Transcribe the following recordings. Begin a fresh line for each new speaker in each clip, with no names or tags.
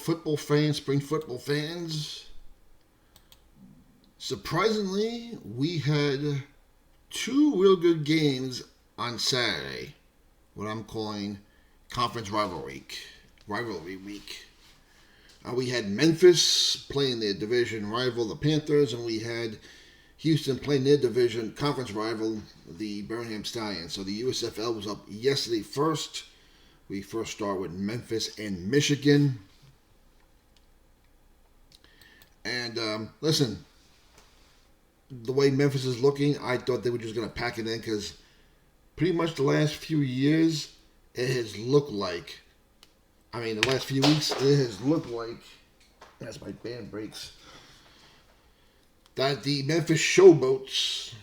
football fans, spring football fans. Surprisingly, we had two real good games on Saturday, what I'm calling Conference Rivalry Week. We had Memphis playing their division rival, the Panthers, and we had Houston playing their division conference rival, the Birmingham Stallions. So the USFL was up yesterday first. We first start with Memphis and Michigan. And listen, the way Memphis is looking, I thought they were just going to pack it in because pretty much the last few years, it has looked like, the last few weeks, it has looked like, as my band breaks, that the Memphis Showboats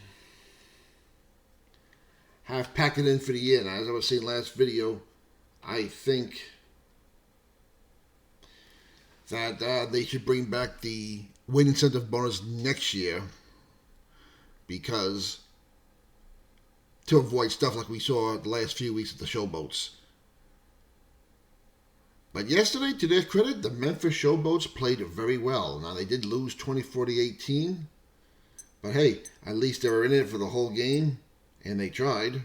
have packed it in for the year. Now, as I was saying last video, I think that they should bring back the win incentive bonus next year because to avoid stuff like we saw the last few weeks at the Showboats. But yesterday, to their credit, the Memphis Showboats played very well. Now, they did lose 24-18. But hey, at least they were in it for the whole game, and they tried.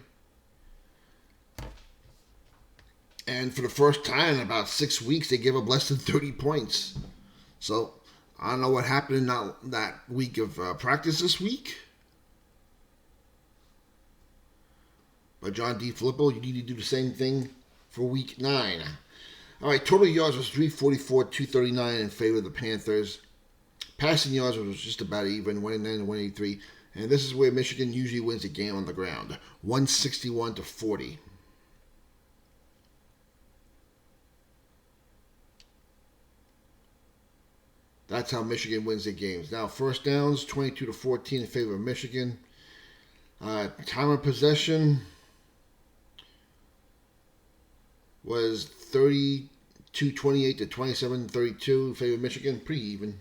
And for the first time in about 6 weeks, they gave up less than 30 points. So, I don't know what happened in that week of practice this week. But John D. Filippo, you need to do the same thing for week 9. All right, total yards was 344, 239 in favor of the Panthers. Passing yards was just about even, 189 to 183. And this is where Michigan usually wins a game on the ground, 161-40. That's how Michigan wins their games. Now, first downs, 22-14 in favor of Michigan. Time of possession was 32-28 to 27-32 in favor of Michigan. Pretty even.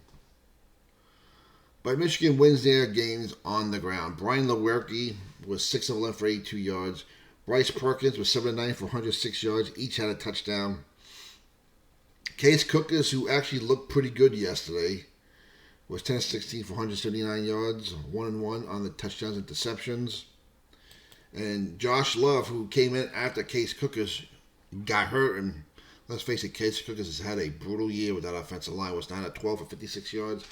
But Michigan wins their games on the ground. Brian Lewerke was 6 of 11 for 82 yards. Bryce Perkins was 7 of 9 for 106 yards. Each had a touchdown. Case Cookers, who actually looked pretty good yesterday, was 10 of 16 for 179 yards, 1-1 on the touchdowns and interceptions. And Josh Love, who came in after Case Cookers got hurt, and let's face it, Case Cookers has had a brutal year with that offensive line. Was 9 of 12 for 56 yards,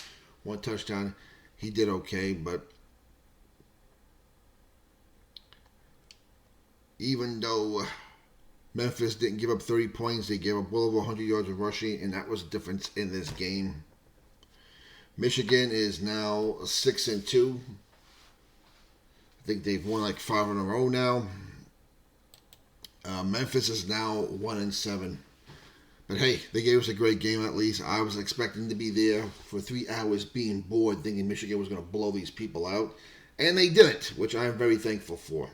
1 touchdown. He did okay, but even though Memphis didn't give up 30 points, they gave up well over 100 yards of rushing, and that was the difference in this game. Michigan is now 6-2. I think they've won like 5 in a row now. Memphis is now 1-7. But hey, they gave us a great game at least. I was expecting to be there for 3 hours being bored, thinking Michigan was going to blow these people out. And they didn't, which I am very thankful for.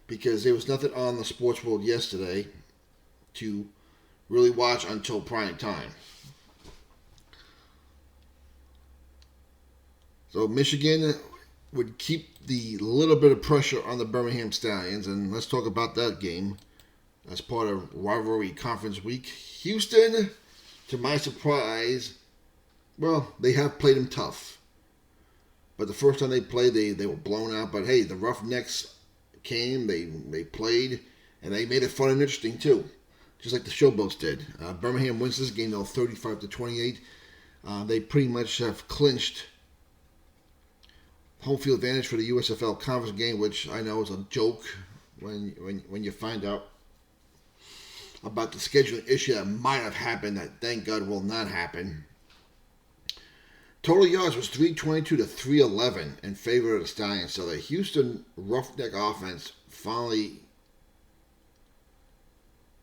Because there was nothing on the sports world yesterday to really watch until prime time. So Michigan would keep the little bit of pressure on the Birmingham Stallions, and let's talk about that game as part of Rivalry Conference Week. Houston, to my surprise, well, they have played them tough. But the first time they played, they were blown out. But hey, the Roughnecks came, they played, and they made it fun and interesting too, just like the Showboats did. Birmingham wins this game though, 35-28. They pretty much have clinched home field advantage for the USFL conference game, which I know is a joke when you find out about the scheduling issue that might have happened that thank God will not happen. Total yards was 322 to 311 in favor of the Stallions. So the Houston Roughneck offense finally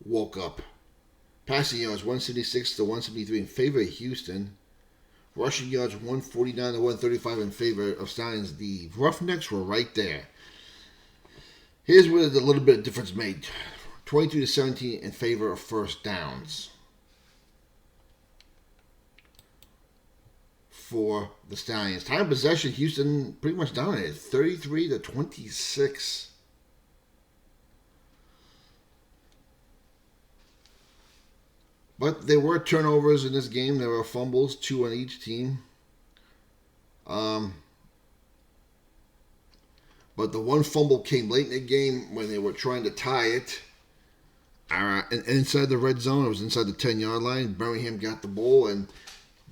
woke up. Passing yards 176 to 173 in favor of Houston. Rushing yards 149 to 135 in favor of Stallions. The Roughnecks were right there. Here's where the little bit of difference made. 22 to 17 in favor of first downs for the Stallions. Time of possession, Houston pretty much dominated, 33 to 26. But there were turnovers in this game. There were fumbles, 2 on each team. But the one fumble came late in the game when they were trying to tie it. And inside the red zone, it was inside the 10-yard line. Birmingham got the ball, and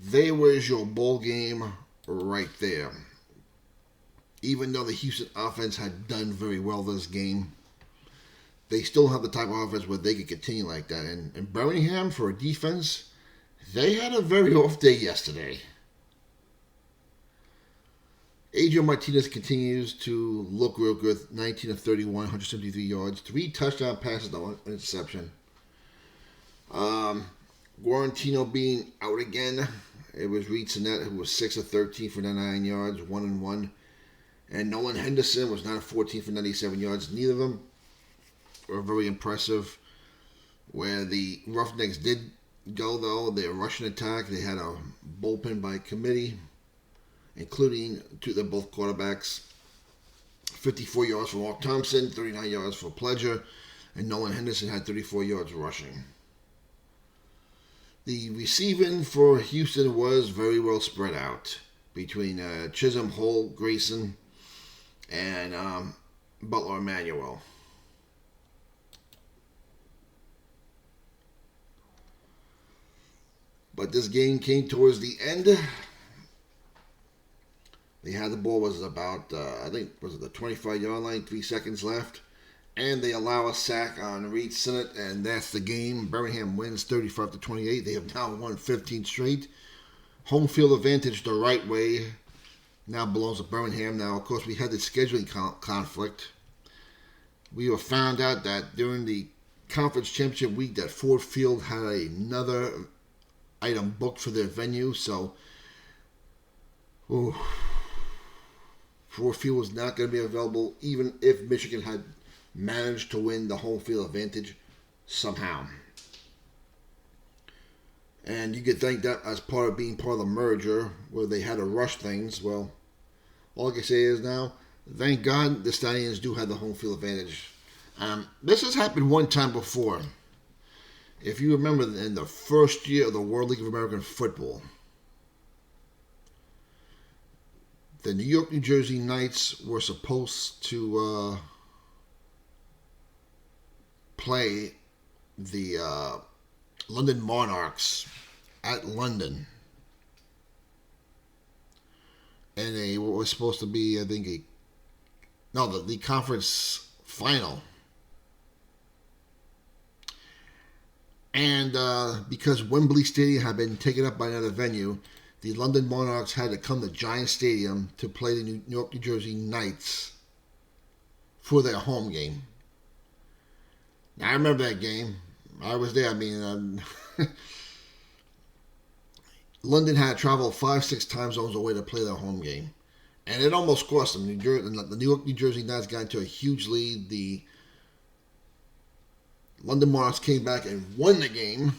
there was your ball game right there. Even though the Houston offense had done very well this game, they still have the type of offense where they could continue like that. And Birmingham, for a defense, they had a very off day yesterday. Adrian Martinez continues to look real good. 19 of 31, 173 yards, 3 touchdown passes, no interception. Guarantino being out again. It was Reed Sinnett, who was 6 of 13 for 99 yards, 1-1. And Nolan Henderson was 9 of 14 for 97 yards. Neither of them were very impressive. Where the Roughnecks did go, though, their rushing attack, they had a bullpen by committee, including both quarterbacks. 54 yards for Mark Thompson, 39 yards for Pledger, and Nolan Henderson had 34 yards rushing. The receiving for Houston was very well spread out between Chisholm, Holt, Grayson, and Butler Emmanuel. But this game came towards the end. They had the ball, was about, I think, was it the 25-yard line, 3 seconds left. And they allow a sack on Reed Sinnett, and that's the game. Birmingham wins 35-28. They have now won 15 straight. Home field advantage the right way now belongs to Birmingham. Now, of course, we had the scheduling conflict. We were found out that during the conference championship week that Ford Field had another item booked for their venue, so Ford Field was not going to be available even if Michigan had managed to win the home field advantage somehow. And you could think that as part of being part of the merger where they had to rush things. Well, all I can say is now, thank God the Stallions do have the home field advantage. This has happened one time before. If you remember, in the first year of the World League of American Football, the New York, New Jersey Knights were supposed to play the London Monarchs at London. And it was supposed to be, I think, the conference final. And because Wembley Stadium had been taken up by another venue, the London Monarchs had to come to Giant Stadium to play the New York, New Jersey Knights for their home game. Now, I remember that game. I was there. I mean, London had to travel 5-6 time zones away to play their home game. And it almost cost them. The New York, New Jersey Knights got into a huge lead. The London Monarchs came back and won the game.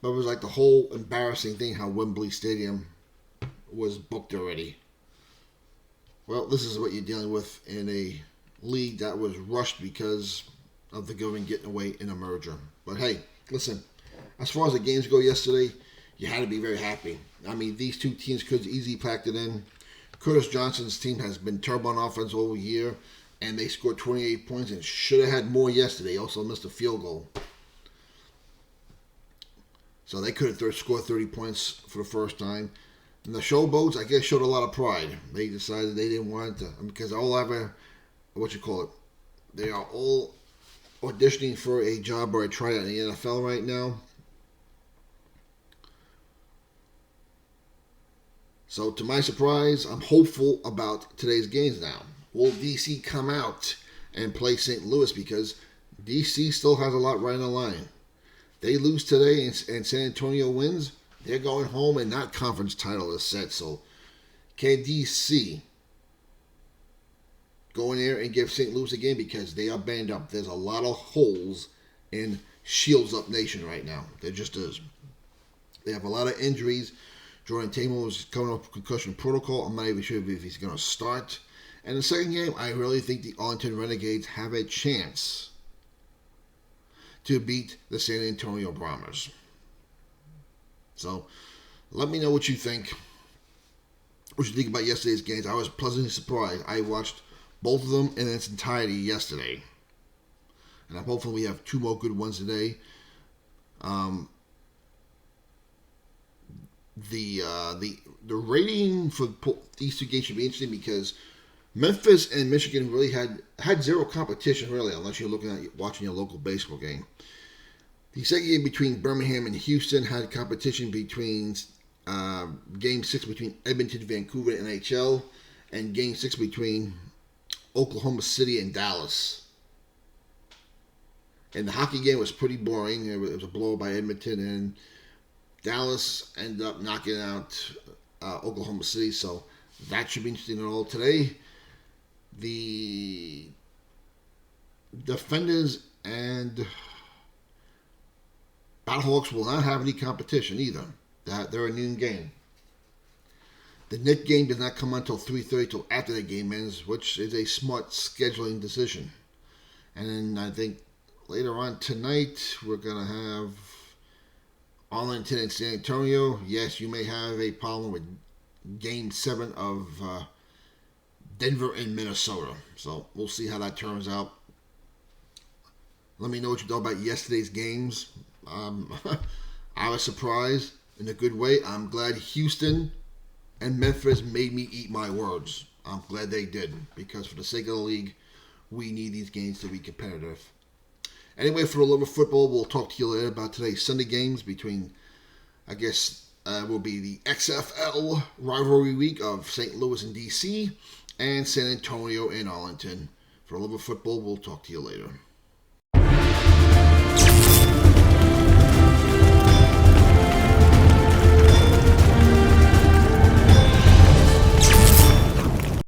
But it was like the whole embarrassing thing how Wembley Stadium was booked already. Well, this is what you're dealing with in a league that was rushed because of the government getting away in a merger. But hey, listen, as far as the games go yesterday, you had to be very happy. I mean, these two teams could easily packed it in. Curtis Johnson's team has been terrible on offense all year, and they scored 28 points and should have had more yesterday. Also missed a field goal. So they could have scored 30 points for the first time. And the Showboats, I guess, showed a lot of pride. They decided they didn't want to, because they are all auditioning for a job or a tryout in the NFL right now. So to my surprise, I'm hopeful about today's games now. Will DC come out and play St. Louis? Because DC still has a lot right on the line. They lose today and San Antonio wins, they're going home and that conference title is set. So can DC go in there and give St. Louis a game? Because they are banged up. There's a lot of holes in Shields Up Nation right now. There just is. They have a lot of injuries. Jordan Tamer is coming off concussion protocol. I'm not even sure if he's going to start. And the second game, I really think the Arlington Renegades have a chance to beat the San Antonio Bombers. So let me know what you think. What you think about yesterday's games. I was pleasantly surprised. I watched both of them in its entirety yesterday. And I'm hopeful we have two more good ones today. The rating for these two games should be interesting because Memphis and Michigan really had zero competition really, unless you're watching your local baseball game. The second game between Birmingham and Houston had competition between Game 6 between Edmonton, Vancouver, and NHL, and Game 6 between Oklahoma City and Dallas. And the hockey game was pretty boring. It was a blowout by Edmonton, and Dallas ended up knocking out Oklahoma City, so that should be interesting at all today. The Defenders and Battlehawks will not have any competition either. They're a noon game. The Nick game does not come until 3:30 till after the game ends, which is a smart scheduling decision. And then I think later on tonight we're going to have Arlington and San Antonio. Yes, you may have a problem with Game 7 of Denver and Minnesota. So we'll see how that turns out. Let me know what you thought about yesterday's games. I was surprised in a good way. I'm glad Houston and Memphis made me eat my words. I'm glad they did, because for the sake of the league, we need these games to be competitive. Anyway, for the love of football, we'll talk to you later about today's Sunday games between, I guess, will be the XFL rivalry week of St. Louis and DC and San Antonio and Arlington. For the love of football, we'll talk to you later.